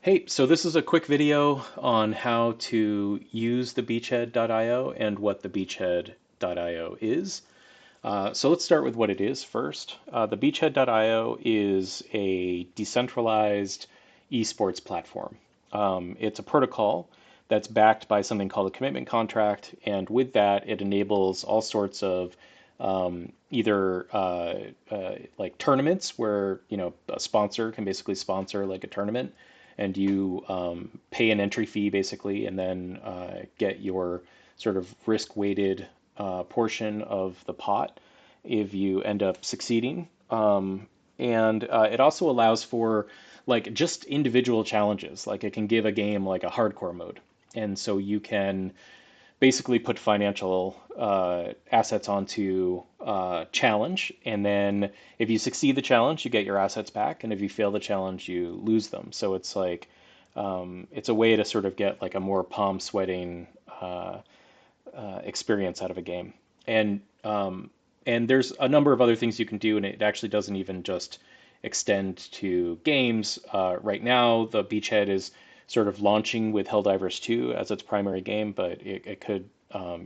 Hey, so this is a quick video on how to use the Beachhead.io and what the Beachhead.io is. So let's start with what it is first. The Beachhead.io is a decentralized esports platform. It's a protocol that's backed by something called a commitment contract, and with that, it enables all sorts of either like tournaments where a sponsor can basically sponsor like a tournament, and you pay an entry fee basically, and then get your sort of risk weighted portion of the pot if you end up succeeding. And it also allows for like just individual challenges. Like it can give a game like a hardcore mode. And so you can basically put financial assets onto challenge, and then if you succeed the challenge, you get your assets back, and if you fail the challenge, you lose them. So it's like it's a way to sort of get like a more palm sweating experience out of a game. And there's a number of other things you can do, and it actually doesn't even just extend to games. Right now, the Beachhead is sort of launching with Helldivers 2 as its primary game, but it could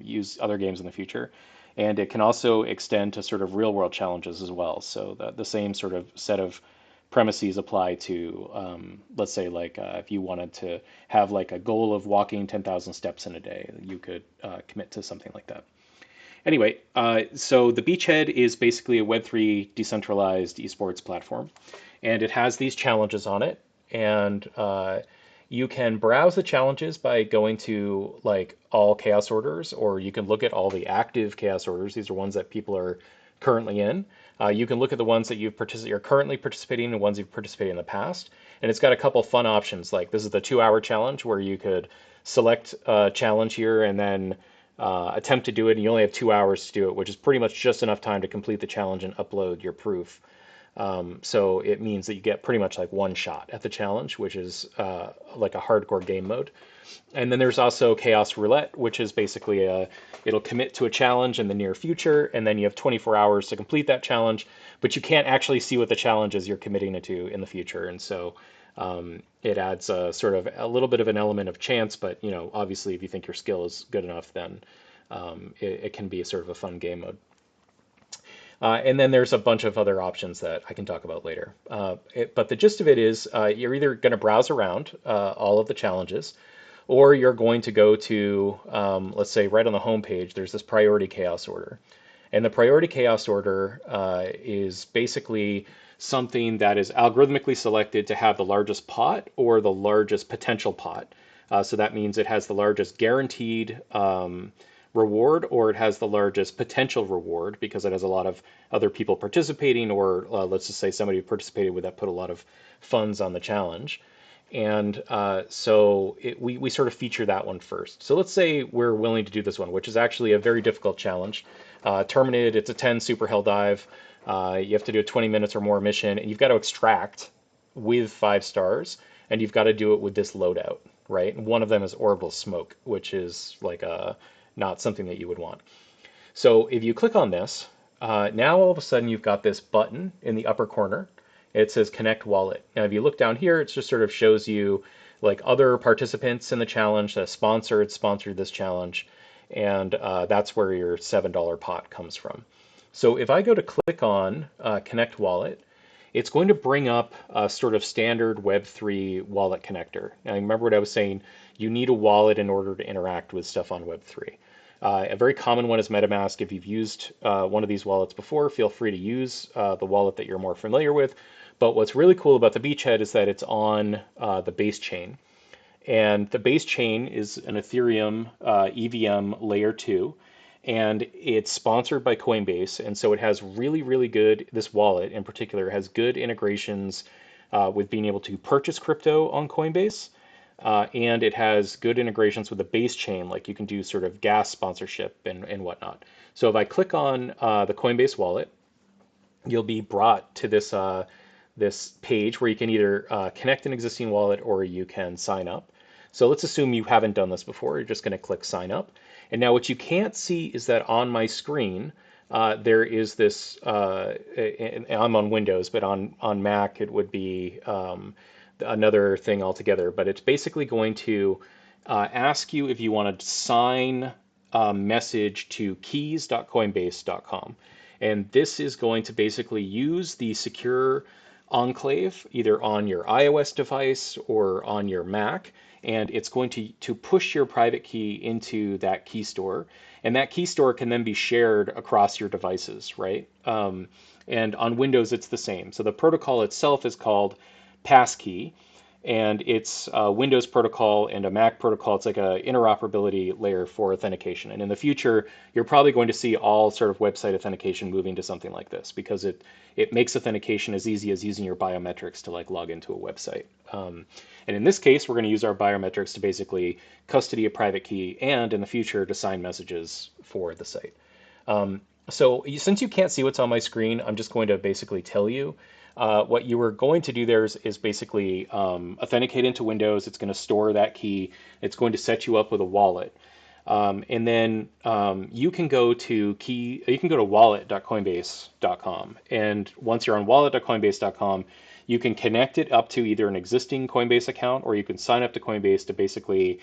use other games in the future. And it can also extend to sort of real world challenges as well. So the same sort of set of premises apply to, let's say, like if you wanted to have like a goal of walking 10,000 steps in a day, you could commit to something like that. Anyway, so the Beachhead is basically a Web3 decentralized esports platform, and it has these challenges on it. And you can browse the challenges by going to like all chaos orders, or you can look at all the active chaos orders. These are ones that people are currently in. You can look at the ones that you're currently participating in, and ones you've participated in the past. And it's got a couple fun options. Like this is the 2 hour challenge where you could select a challenge here and then attempt to do it, and you only have 2 hours to do it, which is pretty much just enough time to complete the challenge and upload your proof. So it means that you get pretty much like one shot at the challenge, which is like a hardcore game mode. And then there's also Chaos Roulette, which is basically it'll commit to a challenge in the near future, and then you have 24 hours to complete that challenge, but you can't actually see what the challenge is you're committing it to in the future. And so it adds a sort of a little bit of an element of chance, but obviously, if you think your skill is good enough, then it can be a sort of a fun game mode. And then there's a bunch of other options that I can talk about later. But the gist of it is you're either going to browse around all of the challenges, or you're going to go to, let's say, right on the home page, there's this priority chaos order. And the priority chaos order is basically something that is algorithmically selected to have the largest pot or the largest potential pot. So that means it has the largest guaranteed reward, or it has the largest potential reward because it has a lot of other people participating, or let's just say somebody who participated with that put a lot of funds on the challenge. And we sort of feature that one first. So let's say we're willing to do this one, which is actually a very difficult challenge. Terminated, it's a 10 super hell dive. You have to do a 20 minutes or more mission, and you've got to extract with 5 stars, and you've got to do it with this loadout, right? And one of them is orbital smoke, which is like not something that you would want. So if you click on this, now all of a sudden you've got this button in the upper corner. It says connect wallet. Now, if you look down here, it just sort of shows you like other participants in the challenge, the sponsored this challenge, and that's where your $7 pot comes from. So if I go to click on connect wallet, it's going to bring up a sort of standard Web3 wallet connector. Now, remember what I was saying, you need a wallet in order to interact with stuff on Web3. A very common one is MetaMask. If you've used one of these wallets before, feel free to use the wallet that you're more familiar with. But what's really cool about the Beachhead is that it's on the base chain. And the base chain is an Ethereum EVM layer 2. And it's sponsored by Coinbase. And so it has really, really good, this wallet in particular has good integrations with being able to purchase crypto on Coinbase. And it has good integrations with the base chain, like you can do sort of gas sponsorship and whatnot. So if I click on the Coinbase wallet, you'll be brought to this page where you can either connect an existing wallet or you can sign up. So let's assume you haven't done this before. You're just going to click sign up. And now what you can't see is that on my screen, there is this, and I'm on Windows, but on Mac, it would be another thing altogether. But it's basically going to ask you if you want to sign a message to keys.coinbase.com. And this is going to basically use the secure enclave either on your iOS device or on your Mac. And it's going to push your private key into that key store. And that key store can then be shared across your devices, right? And on Windows, it's the same. So the protocol itself is called passkey, and it's a Windows protocol and a Mac protocol. It's like a interoperability layer for authentication. And in the future, you're probably going to see all sort of website authentication moving to something like this because it makes authentication as easy as using your biometrics to like log into a website. And in this case, we're going to use our biometrics to basically custody a private key and in the future to sign messages for the site. Since you can't see what's on my screen, I'm just going to basically tell you. What you were going to do there is basically authenticate into Windows. It's going to store that key. It's going to set you up with a wallet. And then you can go to wallet.coinbase.com. And once you're on wallet.coinbase.com, you can connect it up to either an existing Coinbase account or you can sign up to Coinbase to basically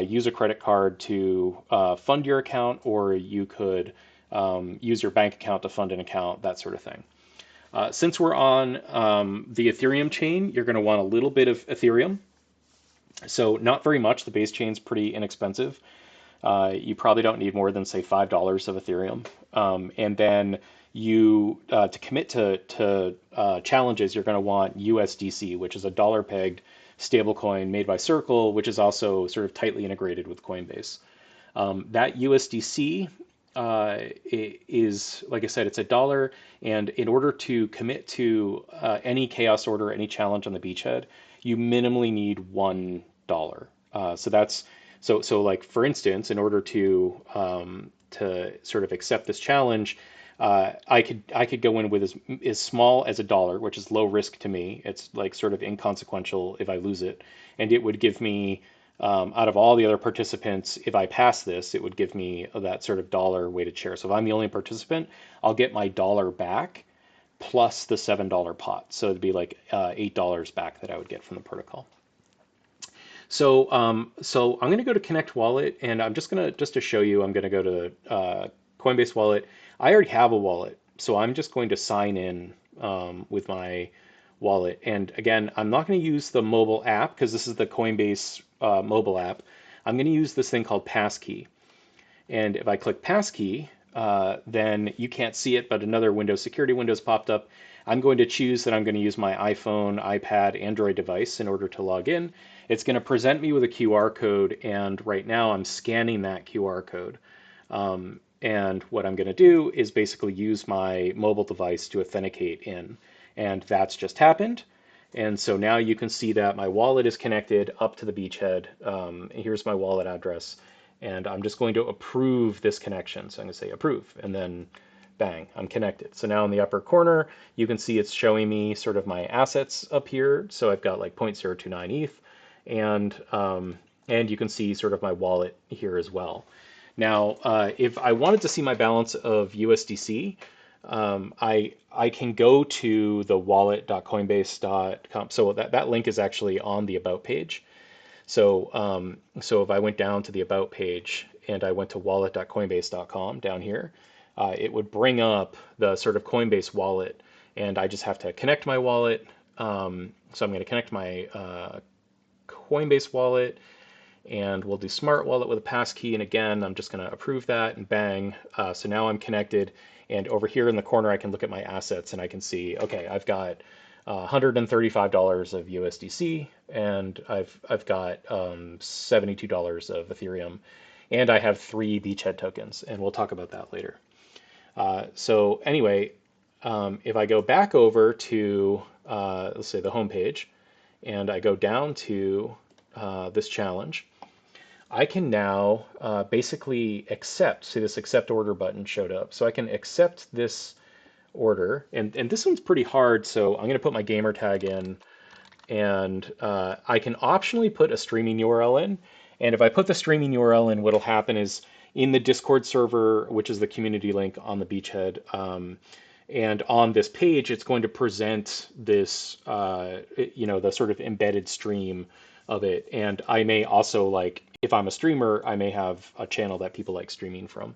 use a credit card to fund your account, or you could use your bank account to fund an account, that sort of thing. Since we're on the Ethereum chain, you're going to want a little bit of Ethereum. So not very much. The base chain's pretty inexpensive. You probably don't need more than, say, $5 of Ethereum. And then to commit to challenges, you're going to want USDC, which is a dollar pegged stablecoin made by Circle, which is also sort of tightly integrated with Coinbase. That USDC is, like I said, it's a dollar. And in order to commit to any chaos order, any challenge on the Beachhead, you minimally need $1. So like for instance, in order to sort of accept this challenge, I could go in with as small as a dollar, which is low risk to me. It's like sort of inconsequential if I lose it, and it would give me out of all the other participants, if I pass this, it would give me that sort of dollar weighted share. So if I'm the only participant, I'll get my dollar back plus the $7 pot. So it'd be like $8 back that I would get from the protocol. So I'm going to go to Connect Wallet, and I'm just to show you, I'm going to go to Coinbase Wallet. I already have a wallet, so I'm just going to sign in with my wallet. And again, I'm not going to use the mobile app because this is the Coinbase mobile app. I'm going to use this thing called Passkey. And if I click Passkey, then you can't see it, but another Windows security window's popped up. I'm going to choose that I'm going to use my iPhone, iPad, Android device in order to log in. It's going to present me with a QR code, and right now I'm scanning that QR code. And what I'm going to do is basically use my mobile device to authenticate in. And that's just happened. And so now you can see that my wallet is connected up to the Beachhead. Here's my wallet address. And I'm just going to approve this connection. So I'm going to say approve, and then bang, I'm connected. So now in the upper corner, you can see it's showing me sort of my assets up here. So I've got like 0.029 ETH, and you can see sort of my wallet here as well. Now, if I wanted to see my balance of USDC, I can go to the wallet.coinbase.com. So that link is actually on the About page. So if I went down to the About page and I went to wallet.coinbase.com down here, it would bring up the sort of Coinbase wallet, and I just have to connect my wallet. So I'm going to connect my Coinbase wallet, and we'll do Smart Wallet with a passkey. And again, I'm just going to approve that, and bang. So now I'm connected. And over here in the corner, I can look at my assets, and I can see, okay, I've got $135 of USDC, and I've got $72 of Ethereum, and I have 3 Beachhead tokens, and we'll talk about that later. So anyway, if I go back over to, let's say, the home page, and I go down to this challenge, I can now basically accept, see this accept order button showed up. So I can accept this order, and this one's pretty hard, so I'm going to put my gamer tag in, and I can optionally put a streaming URL in. And if I put the streaming URL in, what'll happen is in the Discord server, which is the community link on the Beachhead, And on this page, it's going to present this, the sort of embedded stream of it. And I may also like, if I'm a streamer, I may have a channel that people like streaming from.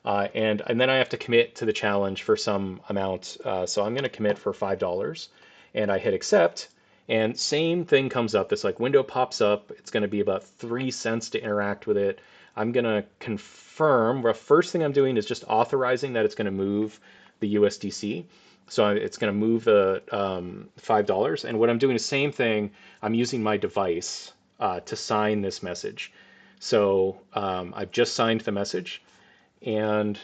And then I have to commit to the challenge for some amount. So I'm going to commit for $5, and I hit accept. And same thing comes up. This like window pops up. It's going to be about 3 cents to interact with it. I'm going to confirm. The first thing I'm doing is just authorizing that it's going to move the USDC. So it's going to move the $5. And what I'm doing is same thing. I'm using my device to sign this message. So I've just signed the message. And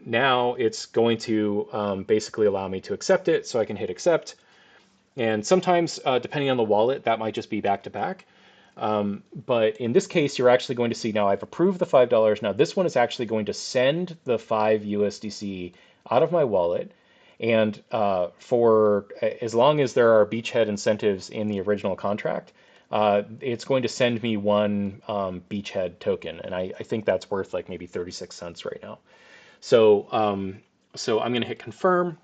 now it's going to basically allow me to accept it, so I can hit accept. And sometimes, depending on the wallet, that might just be back to back. But in this case, you're actually going to see now I've approved the $5. Now this one is actually going to send the 5 USDC out of my wallet. And for as long as there are Beachhead incentives in the original contract, it's going to send me one Beachhead token, and I think that's worth like maybe 36 cents right now. So so I'm going to hit confirm.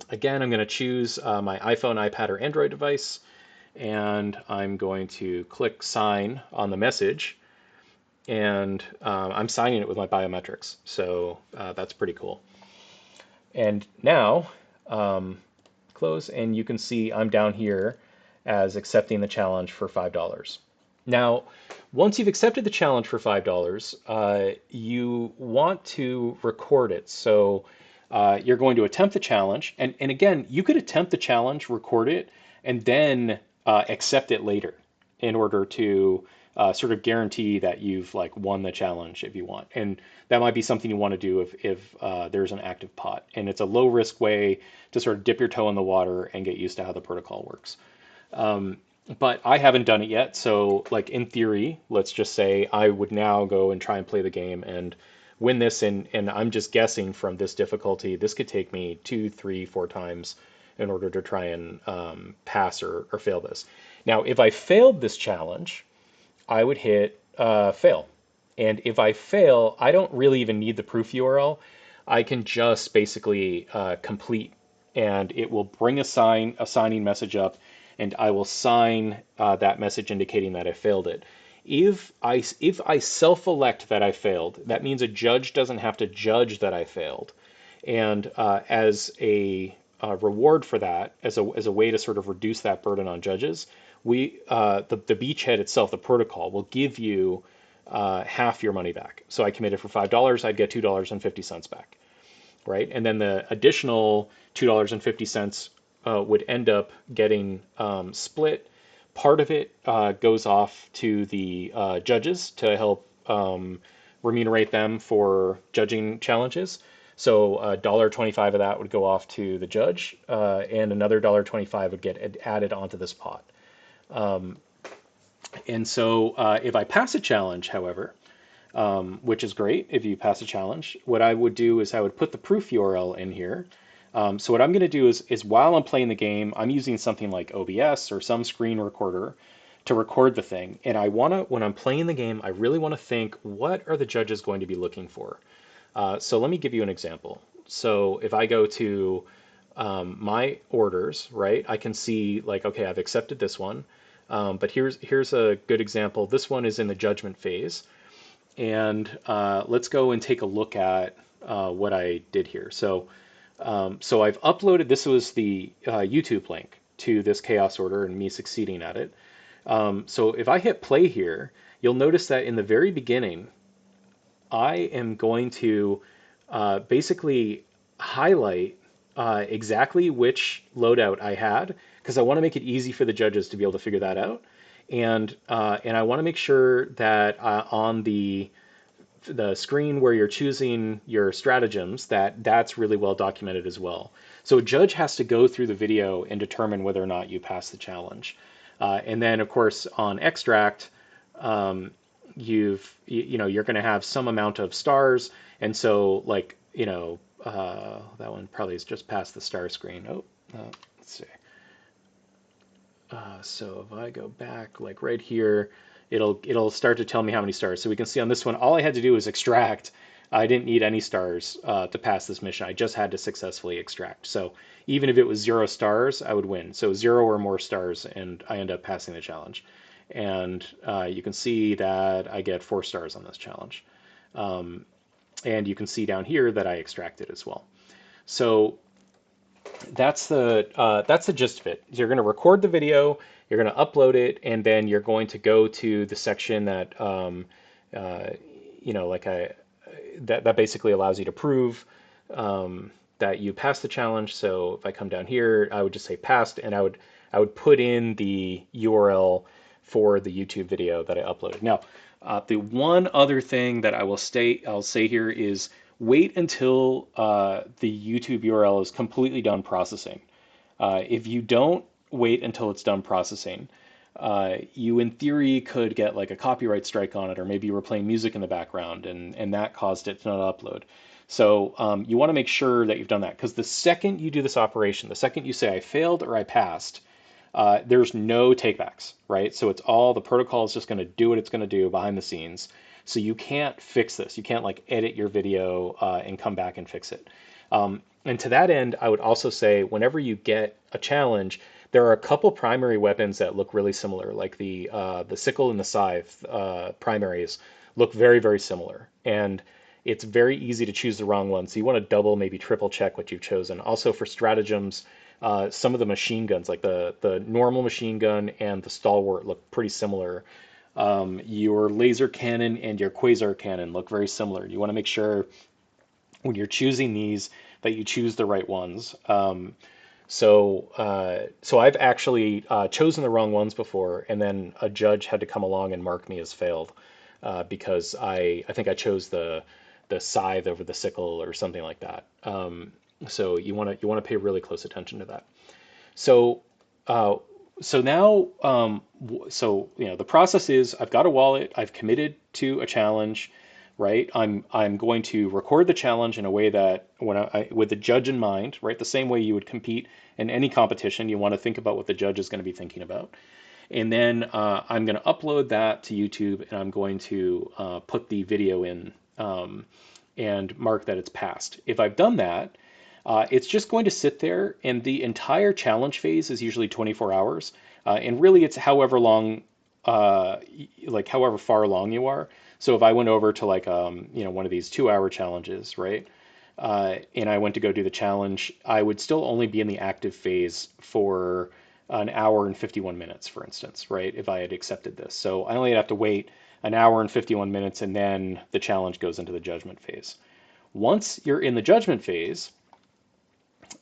Again, I'm going to choose my iPhone, iPad, or Android device, and I'm going to click sign on the message, and I'm signing it with my biometrics. So that's pretty cool. And now close, and you can see I'm down here as accepting the challenge for $5. Now, once you've accepted the challenge for $5, you want to record it. So you're going to attempt the challenge, and again, you could attempt the challenge, record it, and then accept it later in order to sort of guarantee that you've like won the challenge if you want. And that might be something you want to do if there's an active pot. And it's a low risk way to sort of dip your toe in the water and get used to how the protocol works. But I haven't done it yet. So like in theory, let's just say I would now go and try and play the game and win this. And I'm just guessing from this difficulty, this could take me 2, 3, 4 times in order to try and pass or fail this. Now, if I failed this challenge, I would hit fail. And if I fail, I don't really even need the proof URL. I can just basically complete, and it will bring a signing message up, and I will sign that message indicating that I failed it. If I self-elect that I failed, that means a judge doesn't have to judge that I failed. And as a reward for that, as a way to sort of reduce that burden on judges, the Beachhead itself, the protocol, will give you half your money back. So I committed for $5, I'd get $2.50 back, right? And then the additional $2.50 would end up getting split. Part of it goes off to the judges to help remunerate them for judging challenges. So $1.25 of that would go off to the judge, and another $1.25 would get added onto this pot. And so if I pass a challenge, however, which is great if you pass a challenge, what I would do is I would put the proof URL in here. So what I'm going to do is while I'm playing the game, I'm using something like OBS or some screen recorder to record the thing. And I want to, when I'm playing the game, I really want to think, what are the judges going to be looking for? So let me give you an example. So if I go to my orders, right, I can see like, okay, I've accepted this one. But here's a good example. This one is in the judgment phase. And let's go and take a look at what I did here. So I've uploaded, this was the YouTube link to this chaos order and me succeeding at it. So if I hit play here, you'll notice that in the very beginning, I am going to basically highlight exactly which loadout I had, because I want to make it easy for the judges to be able to figure that out. And I want to make sure that on the screen where you're choosing your stratagems, that's really well documented as well. So a judge has to go through the video and determine whether or not you pass the challenge. And then, of course, on extract, you're going to have some amount of stars, and so like that one probably is just past the star screen. Let's see. So if I go back like right here, it'll start to tell me how many stars. So we can see on this one, all I had to do was extract I didn't need any stars to pass this mission. I just had to successfully extract. So even if it was 0 stars, I would win. So 0 or more stars, and I end up passing the challenge. And you can see that I get 4 stars on this challenge. And you can see down here that I extracted as well. So that's the gist of it. You're going to record the video, you're going to upload it, and then you're going to go to the section that uh, like that basically allows you to prove that you passed the challenge. So if I come down here, I would just say passed, and I would put in the URL for the YouTube video that I uploaded. Now, the one other thing that I'll say here is wait until the YouTube URL is completely done processing. If you don't wait until it's done processing, you in theory could get like a copyright strike on it, or maybe you were playing music in the background and that caused it to not upload. So you want to make sure that you've done that, because the second you do this operation, the second you say I failed or I passed, there's no takebacks, right? So it's all the protocol is just going to do what it's going to do behind the scenes. So you can't fix this. You can't like edit your video and come back and fix it. And to that end, I would also say whenever you get a challenge, there are a couple primary weapons that look really similar, like the sickle and the scythe primaries look very, very similar. And it's very easy to choose the wrong one. So you want to double, maybe triple check what you've chosen. Also for stratagems, some of the machine guns, like the normal machine gun and the stalwart, look pretty similar. Your laser cannon and your quasar cannon look very similar. You want to make sure when you're choosing these that you choose the right ones. So I've actually chosen the wrong ones before, and then a judge had to come along and mark me as failed because I think I chose the scythe over the sickle or something like that. So you want to pay really close attention to that. So uh, so now the process is I've got a wallet, I've committed to a challenge, right? I'm going to record the challenge in a way that with the judge in mind, right? The same way you would compete in any competition, you want to think about what the judge is going to be thinking about. And then I'm going to upload that to YouTube, and I'm going to put the video in and mark that it's passed. If I've done that, it's just going to sit there, and the entire challenge phase is usually 24 hours. And really, it's however long, however far along you are. So if I went over to like, one of these 2 hour challenges, right? And I went to go do the challenge, I would still only be in the active phase for an hour and 51 minutes, for instance, right? If I had accepted this. So I only have to wait an hour and 51 minutes, and then the challenge goes into the judgment phase. Once you're in the judgment phase,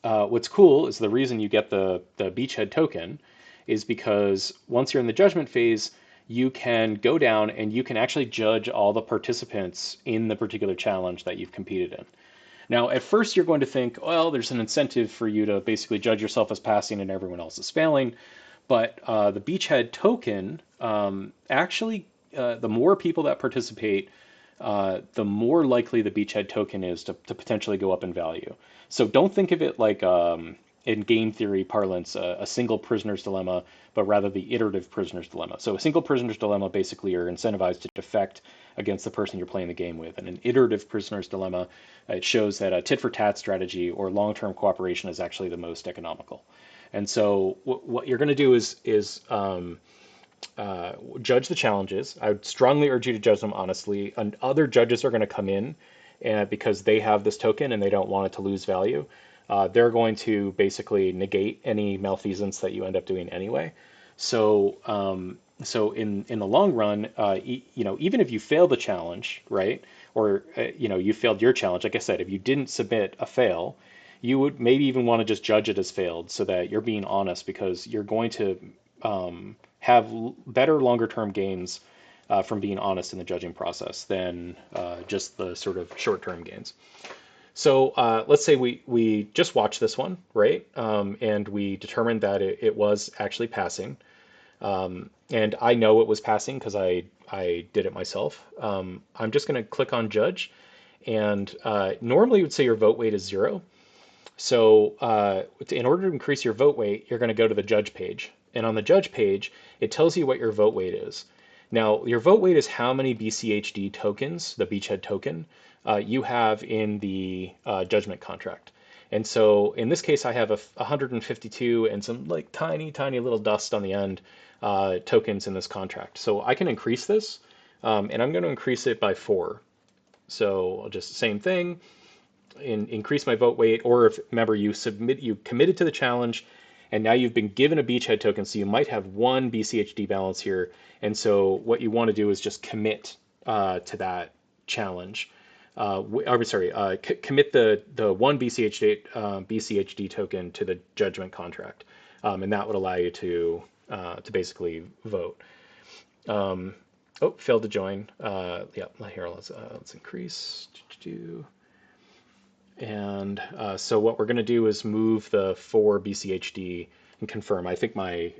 what's cool is the reason you get the Beachhead token is because once you're in the judgment phase, you can go down and you can actually judge all the participants in the particular challenge that you've competed in. Now, at first, you're going to think, well, there's an incentive for you to basically judge yourself as passing and everyone else is failing. But the Beachhead token actually, the more people that participate, the more likely the Beachhead token is to potentially go up in value. So don't think of it like in game theory parlance, a single prisoner's dilemma, but rather the iterative prisoner's dilemma. So a single prisoner's dilemma, basically you're incentivized to defect against the person you're playing the game with. And an iterative prisoner's dilemma, it shows that a tit for tat strategy or long-term cooperation is actually the most economical. And so what you're going to do is judge the challenges. I would strongly urge you to judge them honestly. And other judges are going to come in because they have this token and they don't want it to lose value. They're going to basically negate any malfeasance that you end up doing anyway. So in the long run, even if you fail the challenge, right, or you failed your challenge, like I said, if you didn't submit a fail, you would maybe even want to just judge it as failed, so that you're being honest, because you're going to have better longer term gains from being honest in the judging process than just the sort of short term gains. So let's say we just watched this one, right? And we determined that it was actually passing. And I know it was passing because I did it myself. I'm just going to click on judge. And normally it would say your vote weight is 0. So in order to increase your vote weight, you're going to go to the judge page. And on the judge page, it tells you what your vote weight is. Now, your vote weight is how many BCHD tokens, the Beachhead token, you have in the judgment contract. And so in this case, I have a 152 and some like tiny, tiny little dust on the end tokens in this contract. So I can increase this, and I'm going to increase it by 4. So I'll just same thing, increase my vote weight, or if remember you committed to the challenge, and now you've been given a beachhead token, so you might have one BCHD balance here, and so what you want to do is just commit to that challenge. Sorry, commit the one BCHD token to the judgment contract, and that would allow you to basically vote. Oh, failed to join. Yeah, here let's increase. And so what we're going to do is move the 4 BCHD and confirm. I think my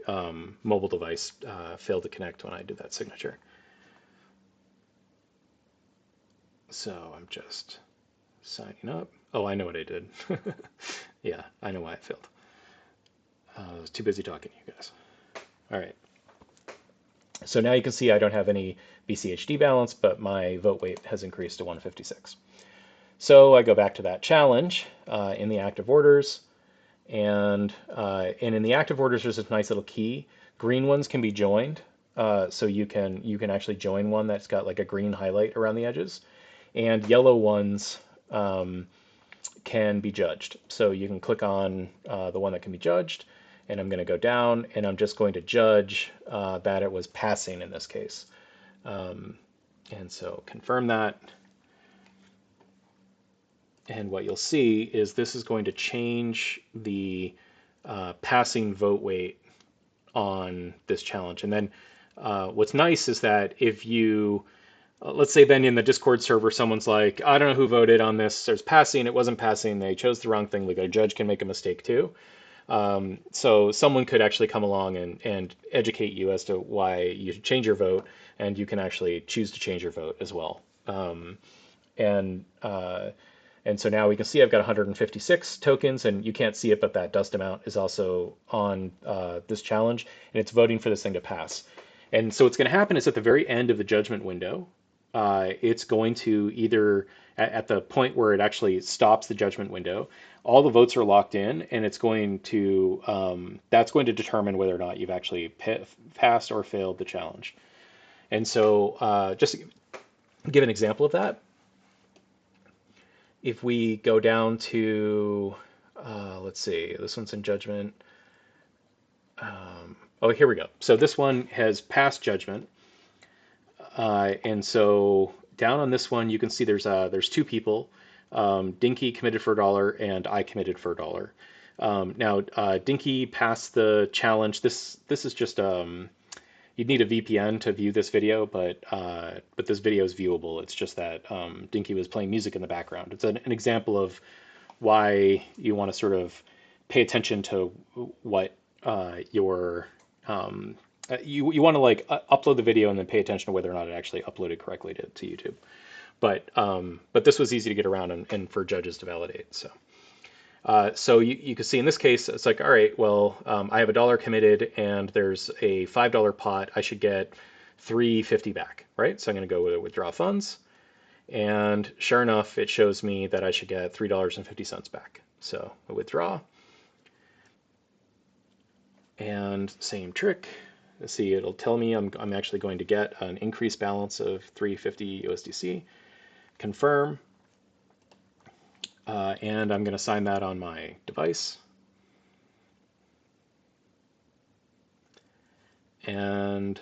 mobile device failed to connect when I did that signature. So I'm just signing up. Oh, I know what I did. Yeah, I know why it failed. I was too busy talking to you guys. All right. So now you can see I don't have any BCHD balance, but my vote weight has increased to 156. So I go back to that challenge in the active orders, and in the active orders there's this nice little key. Green ones can be joined, so you can actually join one that's got like a green highlight around the edges, and yellow ones can be judged. So you can click on the one that can be judged, and I'm going to go down, and I'm just going to judge that it was passing in this case. And so confirm that. And what you'll see is this is going to change the passing vote weight on this challenge. And then what's nice is that if you, let's say then in the Discord server, someone's like, I don't know who voted on this. There's passing, it wasn't passing, they chose the wrong thing. Like a judge can make a mistake too. So someone could actually come along and educate you as to why you should change your vote, and you can actually choose to change your vote as well. And so now we can see I've got 156 tokens, and you can't see it, but that dust amount is also on this challenge, and it's voting for this thing to pass. And so what's going to happen is at the very end of the judgment window, it's going to either, at the point where it actually stops the judgment window, all the votes are locked in, and it's going to, that's going to determine whether or not you've actually passed or failed the challenge. And so just to give an example of that, if we go down to, let's see, this one's in judgment. Oh, here we go. So this one has passed judgment. And so down on this one, you can see there's 2 people. Dinky committed for $1 and I committed for $1. Now, Dinky passed the challenge. This is just, you'd need a VPN to view this video, but this video is viewable. It's just that Dinky was playing music in the background. It's an example of why you want to sort of pay attention to what your you want to like upload the video and then pay attention to whether or not it actually uploaded correctly to YouTube. But this was easy to get around and for judges to validate. So you can see in this case, it's like, all right, well, I have $1 committed and there's a $5 pot. I should get $3.50 back, right? So I'm going to go with withdraw funds. And sure enough, it shows me that I should get $3.50 back. So I withdraw. And same trick. See, it'll tell me I'm actually going to get an increased balance of 350 USDC. Confirm. And I'm going to sign that on my device. And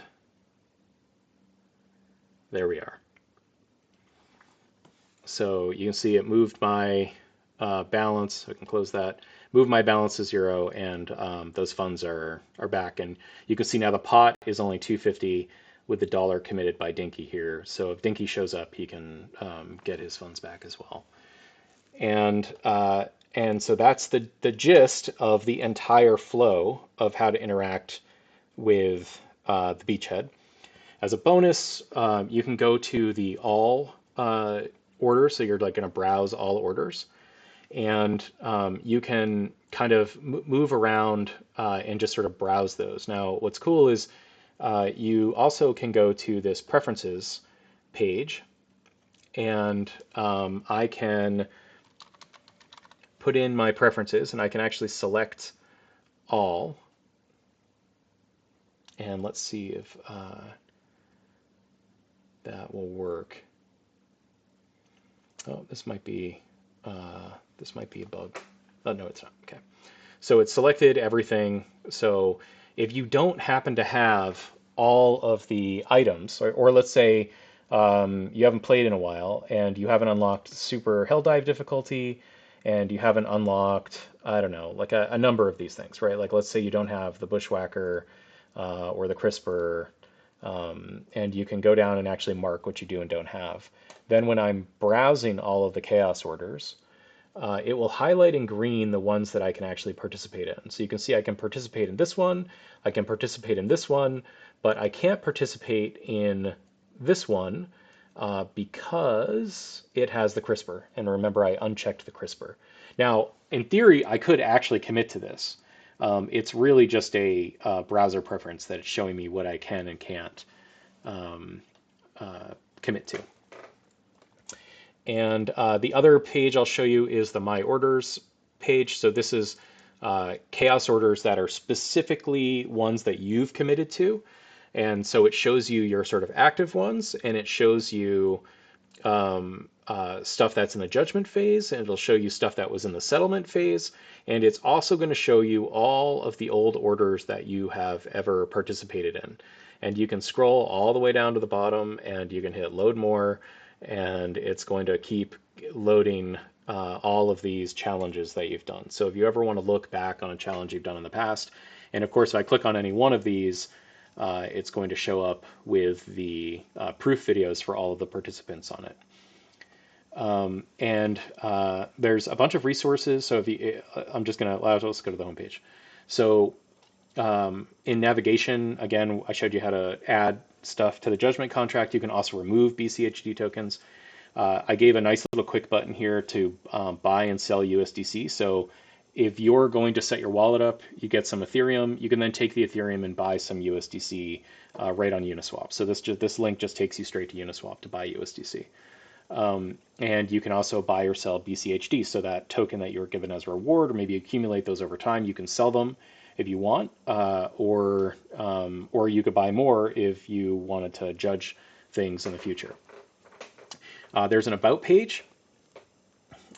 there we are. So you can see it moved my balance. I can close that. Move my balance to 0, and those funds are back. And you can see now the pot is only 250 with the $1 committed by Dinky here. So if Dinky shows up, he can get his funds back as well. And so that's the gist of the entire flow of how to interact with the Beachhead. As a bonus, you can go to the all order, so you're like going to browse all orders, and you can kind of move around and just sort of browse those. Now, what's cool is you also can go to this preferences page, and I can put in my preferences, and I can actually select all. And let's see if that will work. Oh, this might be a bug. Oh no, it's not. Okay. So it's selected everything. So if you don't happen to have all of the items, or let's say you haven't played in a while and you haven't unlocked super hell dive difficulty and you haven't unlocked, I don't know, like a number of these things, right? Like let's say you don't have the bushwhacker or the crisper, and you can go down and actually mark what you do and don't have. Then when I'm browsing all of the chaos orders, it will highlight in green the ones that I can actually participate in. So you can see I can participate in this one, I can participate in this one, but I can't participate in this one because it has the crisper. And remember, I unchecked the crisper. Now, in theory, I could actually commit to this. It's really just a browser preference that it's showing me what I can and can't commit to. And the other page I'll show you is the My Orders page. So this is chaos orders that are specifically ones that you've committed to. And so it shows you your sort of active ones, and it shows you stuff that's in the judgment phase, and it'll show you stuff that was in the settlement phase. And it's also going to show you all of the old orders that you have ever participated in. And you can scroll all the way down to the bottom, and you can hit load more, and it's going to keep loading all of these challenges that you've done. So if you ever want to look back on a challenge you've done in the past, and of course, if I click on any one of these, it's going to show up with the proof videos for all of the participants on it. And there's a bunch of resources. So if you, I'm just going to, let's go to the homepage. So in navigation, again, I showed you how to add stuff to the judgment contract. You can also remove BCHD tokens. I gave a nice little quick button here to buy and sell USDC. So if you're going to set your wallet up, you get some Ethereum. You can then take the Ethereum and buy some USDC right on Uniswap. So this link just takes you straight to Uniswap to buy USDC. And you can also buy or sell BCHD. So that token that you were given as a reward, or maybe accumulate those over time, you can sell them if you want, or you could buy more if you wanted to judge things in the future. There's an about page.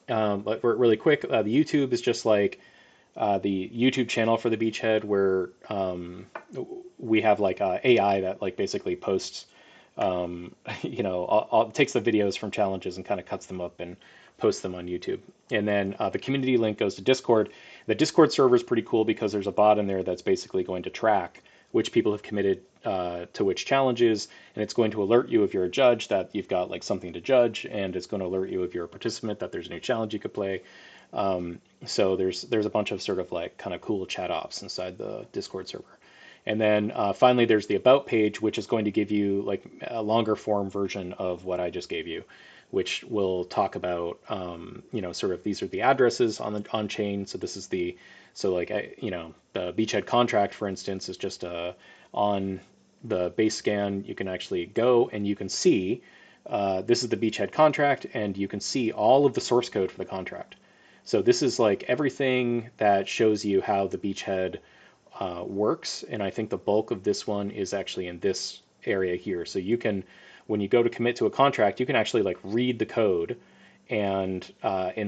But really quick, the YouTube is just like the YouTube channel for the Beachhead, where we have like AI that like basically posts, takes the videos from challenges and kind of cuts them up and posts them on YouTube. And then the community link goes to Discord. The Discord server is pretty cool because there's a bot in there that's basically going to track which people have committed to which challenges, and it's going to alert you if you're a judge that you've got like something to judge, and it's going to alert you if you're a participant that there's a new challenge you could play. So there's a bunch of sort of like kind of cool chat ops inside the Discord server. And then finally, there's the about page, which is going to give you like a longer form version of what I just gave you, which will talk about, sort of these are the addresses on chain. So this is the, so like, the Beachhead contract, for instance, is just on the base scan. You can actually go and you can see, this is the Beachhead contract, and you can see all of the source code for the contract. So this is like everything that shows you how the Beachhead works, and I think the bulk of this one is actually in this area here. So you can, when you go to commit to a contract, you can actually like read the code and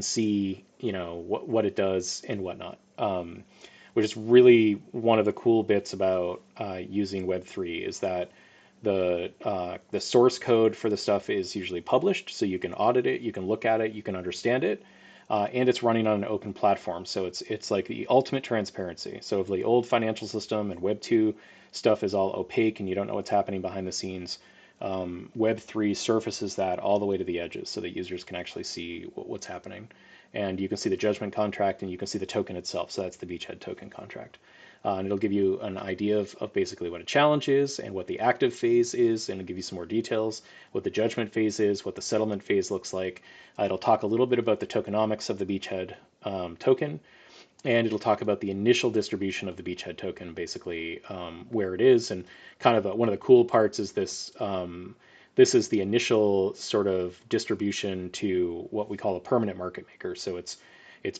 see what it does and whatnot, which is really one of the cool bits about using Web3 is that the source code for the stuff is usually published, so you can audit it, you can look at it, you can understand it. And it's running on an open platform, so it's like the ultimate transparency. So if the old financial system and Web 2 stuff is all opaque and you don't know what's happening behind the scenes, Web 3 surfaces that all the way to the edges so that users can actually see what's happening. And you can see the judgment contract, and you can see the token itself. So that's the Beachhead token contract. And it'll give you an idea of basically what a challenge is and what the active phase is, and it'll give you some more details, what the judgment phase is, what the settlement phase looks like. It'll talk a little bit about the tokenomics of the Beachhead token, and it'll talk about the initial distribution of the Beachhead token, basically where it is. And kind of one of the cool parts is this, this is the initial sort of distribution to what we call a permanent market maker. So it's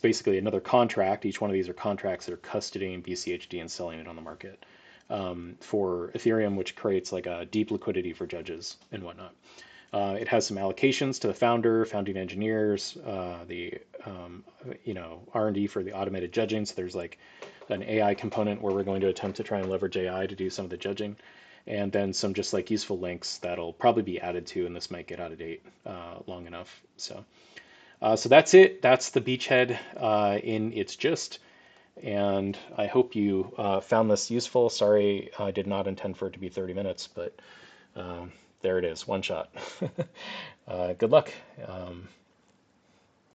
basically another contract. Each one of these are contracts that are custodying BCHD and selling it on the market for Ethereum, which creates like a deep liquidity for judges and whatnot. It has some allocations to the founder, founding engineers, the R&D for the automated judging. So there's like an AI component where we're going to attempt to try and leverage AI to do some of the judging, and then some just like useful links that'll probably be added to, and this might get out of date long enough. So that's it. That's the Beachhead in its gist. And I hope you found this useful. Sorry, I did not intend for it to be 30 minutes, but there it is, one shot. Good luck.